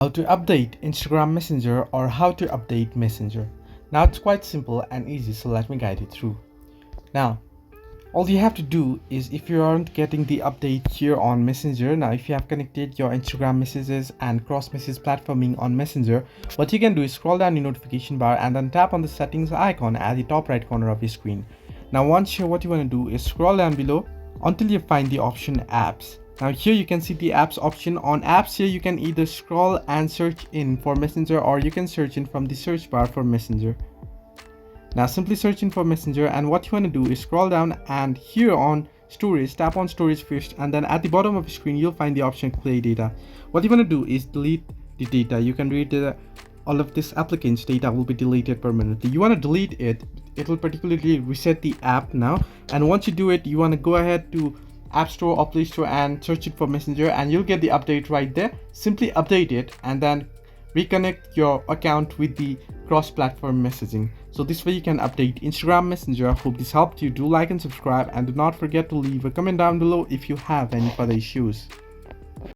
How to update Instagram Messenger or how to update Messenger. Now it's quite simple and easy, so let me guide you through. Now, all you have to do is, if you aren't getting the update here on Messenger, now if you have connected your Instagram messages and cross message platforming on Messenger, what you can do is scroll down the notification bar and then tap on the settings icon at the top right corner of your screen. Now once here, what you want to do is scroll down below until you find the option apps. Now here you can see the apps option. On apps here, you can either scroll and search in for Messenger, or you can search in from the search bar for Messenger. Now simply search in for Messenger, and what you want to do is scroll down and here on storage, tap on storage first, and then at the bottom of the screen you'll find the option play data. What you want to do is delete the data. You can read all of this applicant's data will be deleted permanently. You want to delete it. It will particularly reset the app now, and once you do it, you want to go ahead to App Store or Play Store and search it for Messenger, and you'll get the update right there. Simply update it and then reconnect your account with the cross-platform messaging. So this way you can update Instagram Messenger. I hope this helped you. Do like and subscribe, and do not forget to leave a comment down below if you have any further issues.